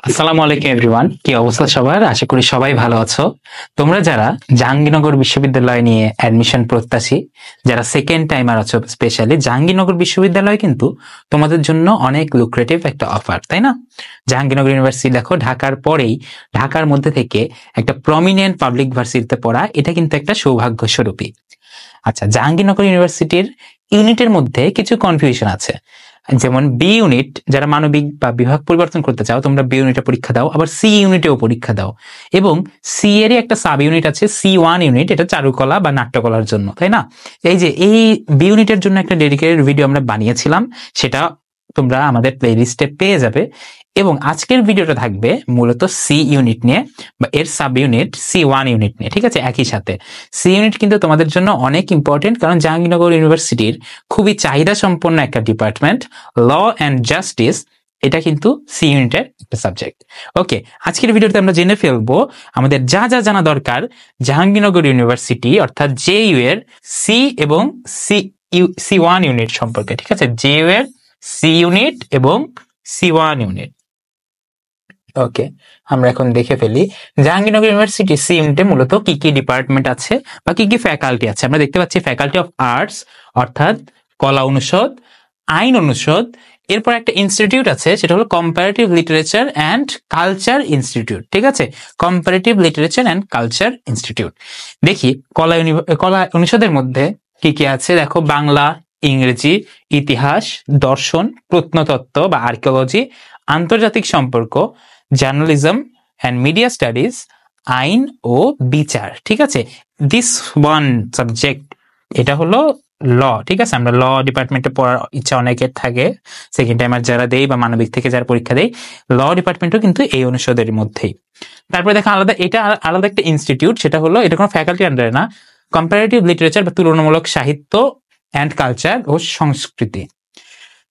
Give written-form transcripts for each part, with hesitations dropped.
আসসালামু আলাইকুম এভরিওয়ান, কি অবস্থা সবার? আশা করি সবাই ভালো আছো। তোমরা যারা জাহাঙ্গীরনগর বিশ্ববিদ্যালয় নিয়ে অ্যাডমিশন প্রত্যাশী, যারা সেকেন্ড টাইমার আছো, স্পেশালি জাহাঙ্গীরনগর বিশ্ববিদ্যালয় কিন্তু তোমাদের জন্য অনেক লুক্রেটিভ একটা অফার, তাই না? জাহাঙ্গীরনগর ইউনিভার্সিটি দেখো, ঢাকার পরেই ঢাকার মধ্যে থেকে একটা প্রমিনেন্ট পাবলিক ভার্সিটিতে পড়া, এটা কিন্তু একটা সৌভাগ্য স্বরূপই। আচ্ছা, জাহাঙ্গীরনগর ইউনিভার্সিটির ইউনিটের মধ্যে কিছু কনফিউশন আছে। যেমন বি ইউনিট, যারা মানবিক বা বিভাগ পরিবর্তন করতে চাও, তোমরা বি ইউনিটে পরীক্ষা দাও, আবার সি ইউনিটেও পরীক্ষা দাও। এবং সি এরই একটা সাব ইউনিট আছে, C1 ইউনিট, এটা চারুকলা বা নাট্যকলার জন্য, তাই না? এই বি ইউনিটের জন্য একটা ডেডিকেটেড ভিডিও আমরা বানিয়েছিলাম, সেটা তোমরা আমাদের প্লেলিস্টে পেয়ে যাবে। এবং আজকের ভিডিওটা থাকবে মূলত সি ইউনিট নিয়ে বা এর সাব ইউনিট C1 ইউনিট নিয়ে, ঠিক আছে? একই সাথে সি ইউনিট কিন্তু তোমাদের জন্য অনেক ইম্পর্টেন্ট, কারণ জাহাঙ্গীরনগর ইউনিভার্সিটির খুবই চাহিদা সম্পন্ন একটা ডিপার্টমেন্ট ল অ্যান্ড জাস্টিস, এটা কিন্তু সি ইউনিটের একটা সাবজেক্ট। ওকে, আজকের ভিডিওতে আমরা জেনে ফেলবো আমাদের যা যা জানা দরকার জাহাঙ্গীরনগর ইউনিভার্সিটি অর্থাৎ জেইউ এর সি এবং C1 ইউনিট সম্পর্কে, ঠিক আছে? জেইউ এর সি ইউনিট এবং C1 ইউনিট। ওকে, আমরা এখন দেখে ফেলি জাহাঙ্গীরনগর ইউনিভার্সিটি সি ইউনিটে মূলত কি কি ডিপার্টমেন্ট আছে বা কি কি ফ্যাকাল্টি আছে। আমরা দেখতে পাচ্ছি ফ্যাকাল্টি অফ আর্টস অর্থাৎ কলা অনুষদ, আইন অনুষদ, এরপর একটা ইনস্টিটিউট আছে, সেটা হলো comparative literature and culture institute, ঠিক আছে? Comparative literature and culture institute. দেখি কলা অনুষদের মধ্যে কি কি আছে। দেখো, বাংলা, ইংরেজি, ইতিহাস, দর্শন, প্রত্নতত্ত্ব বা আর্কিওলজি, আন্তর্জাতিক সম্পর্ক, জার্নালিজম অ্যান্ড মিডিয়া স্টাডিজ, আইন ও বিচার, ঠিক আছে? দিস ওয়ান সাবজেক্ট, এটা হলো ল, ঠিক আছে? আমরা ল ডিপার্টমেন্টে পড়ার ইচ্ছা অনেকের থাকে, সেকেন্ড টাইমার যারা দেই বা মানবিক থেকে যারা পরীক্ষা দেয়, ল ডিপার্টমেন্টও কিন্তু এই অনুষদের মধ্যেই। তারপরে দেখো এটা আলাদা একটা ইনস্টিটিউট, সেটা হলো, এটা কোনো ফ্যাকাল্টি আন্ডারে না, কম্পারেটিভ লিটারেচার বা তুলনামূলক সাহিত্য অ্যান্ড কালচার ও সংস্কৃতি।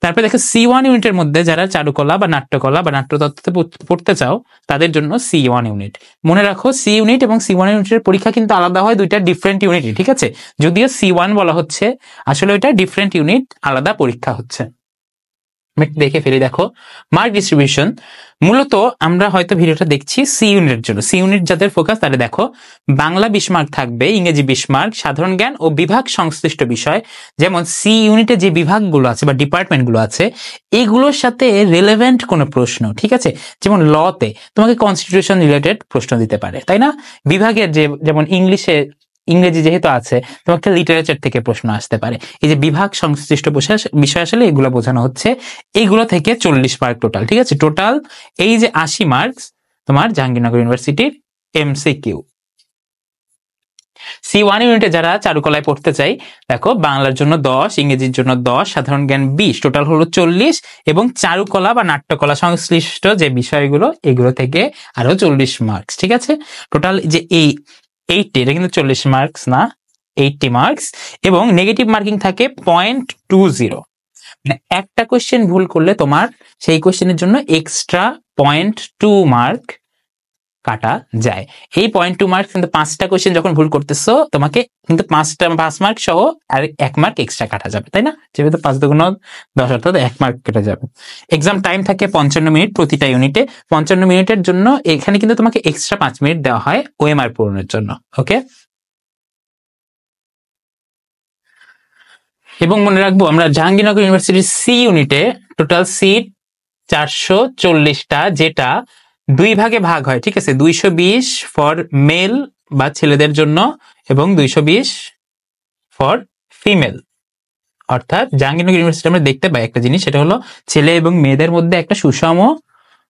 তারপরে দেখো C1 ইউনিটের মধ্যে যারা চারুকলা বা নাট্যকলা বা নাট্যতত্ত্বে পড়তে চাও, তাদের জন্য C1 ইউনিট। মনে রাখো, সি ইউনিট এবং C1 ইউনিটের পরীক্ষা কিন্তু আলাদা হয়, দুইটা ডিফারেন্ট ইউনিটই, ঠিক আছে? যদিও C1 বলা হচ্ছে, আসলে ওইটা ডিফারেন্ট ইউনিট, আলাদা পরীক্ষা হচ্ছে। দেখে ফেলি, দেখো মার্ক ডিস্ট্রিবিউশন। মূলত আমরা হয়তো ভিডিওটা দেখছি সি ইউনিটের জন্য, সি ইউনিট যাদের ফোকাস, তাহলে দেখো বাংলা 20 মার্ক থাকবে, ইংরেজি 20 মার্ক, সাধারণ জ্ঞান ও বিভাগ সংশ্লিষ্ট বিষয়, যেমন সি ইউনিটে যে বিভাগগুলো আছে বা ডিপার্টমেন্টগুলো আছে, এগুলোর সাথে রিলেভেন্ট কোনো প্রশ্ন, ঠিক আছে? যেমন লতে তোমাকে কনস্টিটিউশন রিলেটেড প্রশ্ন দিতে পারে, তাই না? বিভাগের যেমন ইংরেজি যেহেতু আছে, তোমাকে লিটারেচার থেকে প্রশ্ন আসতে পারে। এই যে বিভাগ সংশ্লিষ্ট বিষয়, আসলে এগুলো বোঝানো হচ্ছে। এইগুলো থেকে 40 মার্ক টোটাল, ঠিক আছে? টোটাল এই যে 80 মার্কস তোমার জাহাঙ্গীরনগর ইউনিভার্সিটির MCQ। C1 ইউনিটে যারা চারুকলায় পড়তে চাই, দেখো বাংলার জন্য 10, ইংরেজির জন্য 10, সাধারণ জ্ঞান 20, টোটাল হলো 40, এবং চারুকলা বা নাট্যকলা সংশ্লিষ্ট যে বিষয়গুলো, এগুলো থেকে আরো 40 মার্কস, ঠিক আছে? টোটাল যে এই 80, এটা কিন্তু 40 মার্কস না, 80 মার্কস। এবং নেগেটিভ মার্কিং থাকে 0.20, মানে একটা কোয়েশ্চেন ভুল করলে তোমার সেই কোয়েশ্চেনের জন্য এক্সট্রা 0.2 মার্ক কাটা যায়। এই 0.2 মার্ক কিন্তু 5টা কোয়েশ্চেন যখন ভুল করতেছো, তোমাকে কিন্তু 5 মার্ক সহ আর 1 মার্ক এক্সট্রা কাটা যাবে, তাই না? যেহেতু 5 দুগুণ 10, অর্থাৎ 1 মার্ক কেটে যাবে। এক্সাম টাইম থাকে 55 মিনিট প্রতিটা ইউনিটে। 55 মিনিটের জন্য এখানে কিন্তু তোমাকে এক্সট্রা 5 মিনিট দেওয়া হয় ওএমআর পূরণের জন্য। ওকে, এবং মনে রাখবো, আমরা জাহাঙ্গীরনগর ইউনিভার্সিটির সি ইউনিটে টোটাল সিট 440টা, যেটা 2 ভাগে ভাগ হয়, ঠিক আছে? 220 ফর মেল বা ছেলেদের জন্য এবং 220 ফর ফিমেল। অর্থাৎ জাহাঙ্গীরনগর ইউনিভার্সিটি আমরা দেখতে পাই একটা জিনিস, সেটা হলো ছেলে এবং মেয়েদের মধ্যে একটা সুষম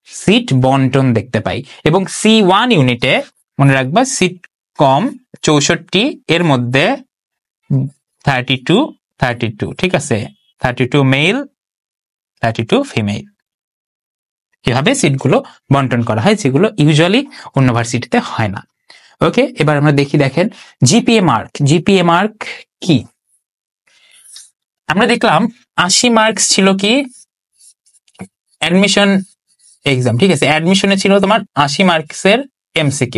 সিট বন্টন দেখতে পাই। এবং C1 ইউনিটে মনে রাখবা সিট কম, 64, এর মধ্যে 32, ঠিক আছে? 32 মেল, 32 ফিমেল, এভাবে সিটগুলো বন্টন করা হয়, যেগুলো ইউজুয়ালি অন্য ভার্সিটিতে হয় না। ওকে, এবার আমরা দেখেন জিপিএ মার্ক। জিপিএ মার্ক কি? আমরা দেখলাম 80 মার্কস ছিল কি অ্যাডমিশন এক্সাম, ঠিক আছে? অ্যাডমিশনে ছিল তোমার 80 মার্কসের MCQ,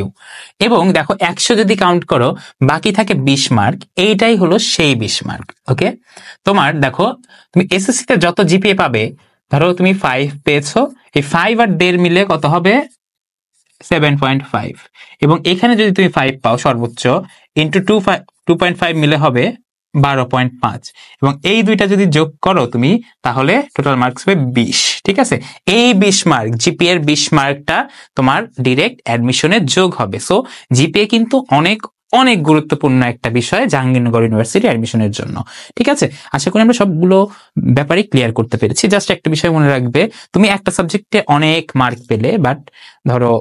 এবং দেখো 100 যদি কাউন্ট করো, বাকি থাকে 20 মার্ক, এইটাই হলো সেই 20 মার্ক। ওকে, তোমার দেখো, তুমি এসএসসি তে যত জিপিএ পাবে, ধরো তুমি 5 পেয়েছো, এই 5 আর 1.5 মিলে কত হবে? 7.5। এবং এখানে যদি তুমি 5 পাও সর্বোচ্চ, ইন্টু 2.5 মিলে হবে 12.5। এবং এই দুইটা যদি যোগ করো তুমি, তাহলে টোটাল মার্কস হবে 20। ঠিক আছে, এই 20 মার্ক, জিপিএ এর 20 মার্কটা তোমার ডিরেক্ট অ্যাডমিশনে যোগ হবে। সো জিপিএ কিন্তু অনেক অনেক গুরুত্বপূর্ণ একটা বিষয় জাহাঙ্গীরনগর ইউনিভার্সিটি অ্যাডমিশনের জন্য। ঠিক আছে, আশা করি আমরা সবগুলো ব্যাপারে ক্লিয়ার করতে পেরেছি। জাস্ট একটা বিষয় মনে রাখবে, তুমি একটা সাবজেক্টে অনেক মার্ক পেলে, বাট ধরো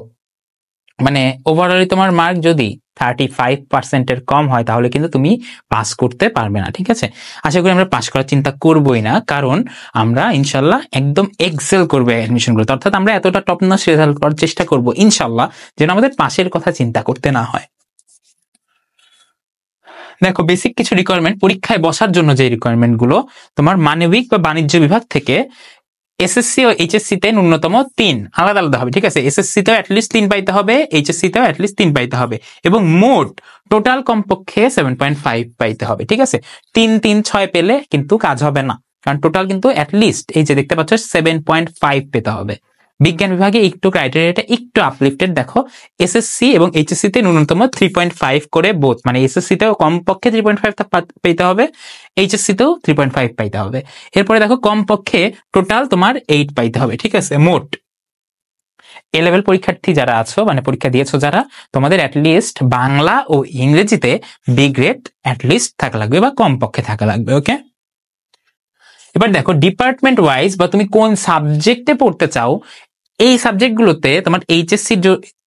মানে ওভারঅল তোমার মার্ক যদি 35% কম হয়, তাহলে কিন্তু তুমি পাস করতে পারবে না। ঠিক আছে, আশা করি আমরা পাস করার চিন্তা করবোই না, কারণ আমরা ইনশাল্লাহ একদম এক্সেল করবো অ্যাডমিশনগুলোতে। অর্থাৎ আমরা এতটা টপ নচ রেজাল্ট করার চেষ্টা করবো ইনশাল্লাহ, যেন আমাদের পাশের কথা চিন্তা করতে না হয়। দেখো, বেসিক কিছু রিকোয়ারমেন্ট, পরীক্ষায় বসার জন্য যে রিকোয়ারমেন্ট গুলো তোমার মানবিক বা বাণিজ্য বিভাগ থেকে এসএসসি ও এইচএসসি তে ন্যূনতম 3 আলাদা আলাদা হবে। ঠিক আছে, এসএসসি তেও অ্যাটলিস্ট 3 পাইতে হবে, এইচএসসি তেও অ্যাটলিস্ট 3 পাইতে হবে, এবং মোট টোটাল কমপক্ষে 7.5 পাইতে হবে। ঠিক আছে, 3 3 6 পেলে কিন্তু কাজ হবে না, কারণ টোটাল কিন্তু অ্যাটলিস্ট এই যে দেখতে পাচ্ছ 7.5 পেতে হবে। বিজ্ঞান বিভাগে একটু ক্রাইটেরিয়াটা একটু আপলিফটেড। দেখো, এসএসসি এবং এইচএসসি তে ন্যূনতম 3.5 করে বোথ, মানে এসএসসি তেও কমপক্ষে 3.5 পেতে হবে, এইচএসসি তেও 3.5 পাইতে হবে। এরপরে দেখো, কমপক্ষে টোটাল তোমার 8 পাইতে হবে। ঠিক আছে, মোট এ লেভেল পরীক্ষার্থী যারা আছো, মানে পরীক্ষা দিয়েছো যারা, তোমাদের অ্যাটলিস্ট বাংলা ও ইংরেজিতে বি গ্রেড অ্যাটলিস্ট থাকা লাগবে বা কমপক্ষে থাকা লাগবে। ওকে, এবার দেখো ডিপার্টমেন্ট ওয়াইজ বা তুমি কোন সাবজেক্টে পড়তে চাও, এই সাবজেক্টগুলোতে তোমার এইচএসসি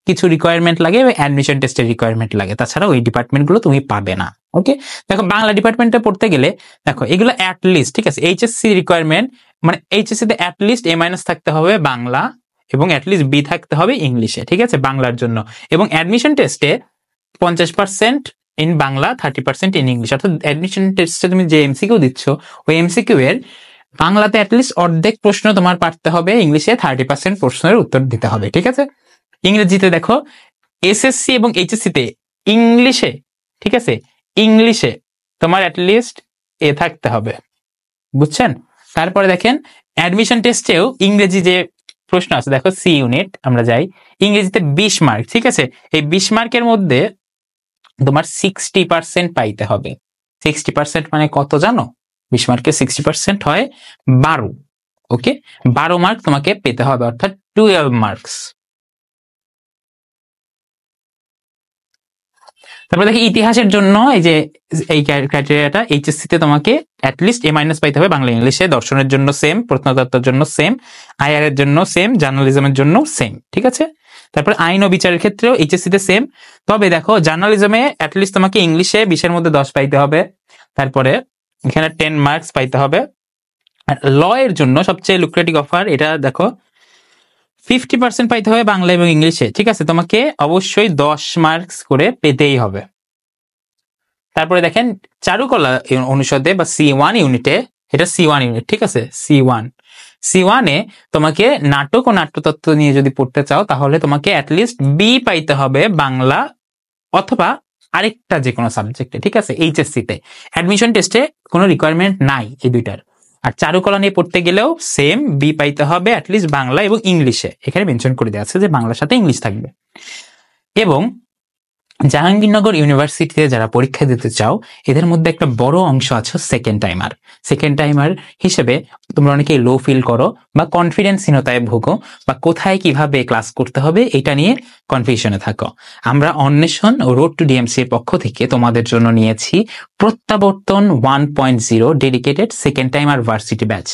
কিছু রিকোয়ারমেন্ট লাগে এবং অ্যাডমিশন টেস্টের রিকোয়ারমেন্ট লাগে, তাছাড়া ওই ডিপার্টমেন্টগুলো তুমি পাবে না। ওকে, দেখো বাংলা ডিপার্টমেন্টে পড়তে গেলে দেখো এগুলো অ্যাটলিস্ট, ঠিক আছে, এইচএসসি রিকোয়ারমেন্ট, মানে এইচএসসি তে অ্যাটলিস্ট A- থাকতে হবে বাংলা, এবং অ্যাটলিস্ট বি থাকতে হবে ইংলিশে। ঠিক আছে, বাংলার জন্য। এবং অ্যাডমিশন টেস্টে 50% ইন বাংলা, 30% ইন ইংলিশ। অর্থাৎ অ্যাডমিশন টেস্টে তুমি যে এমসিকিউ দিচ্ছ, ওই এমসিকিউ এর বাংলাতে অ্যাটলিস্ট অর্ধেক প্রশ্ন তোমার পারতে হবে, ইংলিশে 30% প্রশ্নের উত্তর দিতে হবে। ঠিক আছে, ইংরেজিতে দেখো এসএসসি এবং এইচএসসি তে ইংলিশে, ঠিক আছে, ইংলিশে তোমার অ্যাটলিস্ট এ থাকতে হবে, বুঝছেন? তারপরে দেখেন অ্যাডমিশন টেস্টেও ইংরেজি যে প্রশ্ন আছে, দেখো সি ইউনিট আমরা যাই, ইংরেজিতে 20 মার্ক। ঠিক আছে, এই 20 মার্কের মধ্যে তোমার 60% পাইতে হবে। 60% মানে কত জানো? 20 মার্কের 60% হয় 12। ওকে, 12 মার্ক তোমাকে পেতে হবে, অর্থাৎ 12 মার্কস। তারপর দেখি ইতিহাসের জন্য এই যে এই ক্রাইটেরিয়াটা, এইচএসসি তে তোমাকে অ্যাটলিস্ট A- পাইতে হবে বাংলা ইংলিশে, দর্শনের জন্য সেম, প্রত্নতত্ত্বের জন্য সেম, আইআর এর জন্য সেম, জার্নালিজমের জন্য সেম। ঠিক আছে, তারপর আইন ও বিচারের ক্ষেত্রেও এইচএসসি তে সেম। তবে দেখো জার্নালিজমে অ্যাটলিস্ট তোমাকে ইংলিশে 20-এর মধ্যে 10 পাইতে হবে, তারপরে এখানে 10 মার্কস পাইতে হবে। আর ল এর জন্য সবচেয়ে লুক্রেটিভ অফার, এটা দেখো 50% পাইতে হবে বাংলা এবং ইংলিশে। ঠিক আছে, তোমাকে অবশ্যই 10 মার্কস করে পেতেই হবে। তারপরে দেখেন চারুকলা অনুষদে বা C1 ইউনিটে, এটা C1 ইউনিট, ঠিক আছে, C1 এ তোমাকে নাটক ও নাট্যতত্ত্ব নিয়ে যদি পড়তে চাও, তাহলে তোমাকে অ্যাটলিস্ট বি পাইতে হবে বাংলা অথবা আরেকটা যে কোনো সাবজেক্টে। ঠিক আছে, এইচএসসি তে অ্যাডমিশন টেস্টে কোনো রিকোয়ারমেন্ট নাই এই দুইটার। আর চারুকলা নিয়ে পড়তে গেলেও সেম, বি পাইতে হবে অ্যাটলিস্ট বাংলা এবং ইংলিশে। এখানে মেনশন করে দেওয়া আছে যে বাংলার সাথে ইংলিশ থাকবে। এবং জাহাঙ্গীরনগর ইউনিভার্সিটিতে যারা পরীক্ষা দিতে চাও, এদের মধ্যে একটা বড় অংশ আছে সেকেন্ড টাইমার হিসেবে তোমরা অনেকেই লো ফিল করো বা কনফিডেন্সহীনতায় ভোগো, বা কোথায় কিভাবে ক্লাস করতে হবে এটা নিয়ে কনফিউশনে থাকো। আমরা অন্বেষণ ও রোড টু ডিএমসি এর পক্ষ থেকে তোমাদের জন্য নিয়েছি প্রত্যাবর্তন 1.0 dedicated second timer varsity batch.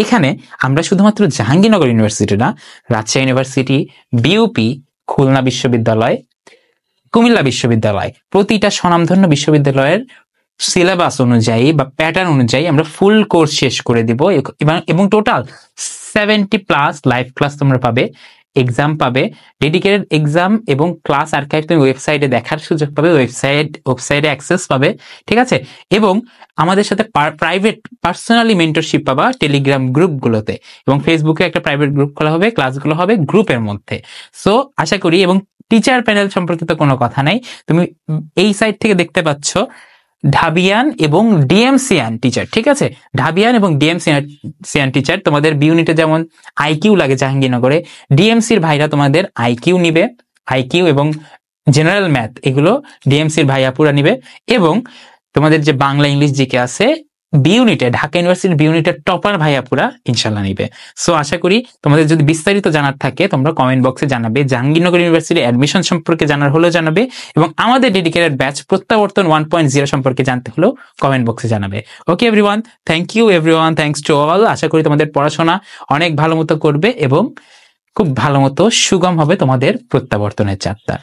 এখানে আমরা শুধুমাত্র জাহাঙ্গীরনগর ইউনিভার্সিটি না, রাজশাহী ইউনিভার্সিটি, বিউপি, খুলনা বিশ্ববিদ্যালয়, কুমিল্লা বিশ্ববিদ্যালয়, প্রতিটা স্বনামধন্য বিশ্ববিদ্যালয়ের সিলেবাস অনুযায়ী বা প্যাটার্ন অনুযায়ী আমরা ফুল কোর্স শেষ করে দিব, এবং টোটাল 70+ লাইভ ক্লাস তোমরা পাবে, এক্সাম পাবে, ডেডিকেটেড এক্সাম এবং ক্লাস আর্কাইভ তুমি ওয়েবসাইটে দেখার সুযোগ পাবে, ওয়েবসাইটে অ্যাক্সেস পাবে। ঠিক আছে, এবং আমাদের সাথে প্রাইভেট পার্সোনালি মেন্টরশিপ পাবা টেলিগ্রাম গ্রুপগুলোতে, এবং ফেসবুকে একটা প্রাইভেট গ্রুপ খোলা হবে, ক্লাসগুলো হবে গ্রুপের মধ্যে। সো আশা করি, এবং টিচার প্যানেল সম্পর্কিত কোনো কথা নাই, তুমি এই সাইট থেকে দেখতে পাচ্ছ ঢাবিয়ান এবং ডিএমসিয়ান টিচার, ঠিক আছে? ঢাবিয়ান এবং ডিএমসিয়ান টিচার তোমাদের বি ইউনিটে যেমন আইকিউ লাগে জাহাঙ্গীরনগরে, ডিএমসির ভাইরা তোমাদের আইকিউ নিবে, আইকিউ এবং জেনারেল ম্যাথ এগুলো ডিএমসির ভাইয়াপুরা নিবে, এবং তোমাদের যে বাংলা ইংলিশ জিকে আছে বি ইউনিটে, ঢাকা ইউনিভার্সিটির বি ইউনিটের টপার ভাইয়াপুরা ইনশাল্লাহ নিবে। সো আশা করি তোমাদের যদি বিস্তারিত জানার থাকে তোমরা কমেন্ট বক্সে জানাবে, জাহাঙ্গীরনগর ইউনিভার্সিটি অ্যাডমিশন সম্পর্কে জানার হলেও জানাবে, এবং আমাদের ডেডিকেটেড ব্যাচ প্রত্যাবর্তন 1.0 সম্পর্কে জানতে হলেও কমেন্ট বক্সে জানাবে। Okay everyone, thank you everyone, thanks to all. আশা করি তোমাদের পড়াশোনা অনেক ভালো মতো করবে এবং খুব ভালো মতো সুগম হবে তোমাদের প্রত্যাবর্তনের যাত্রা।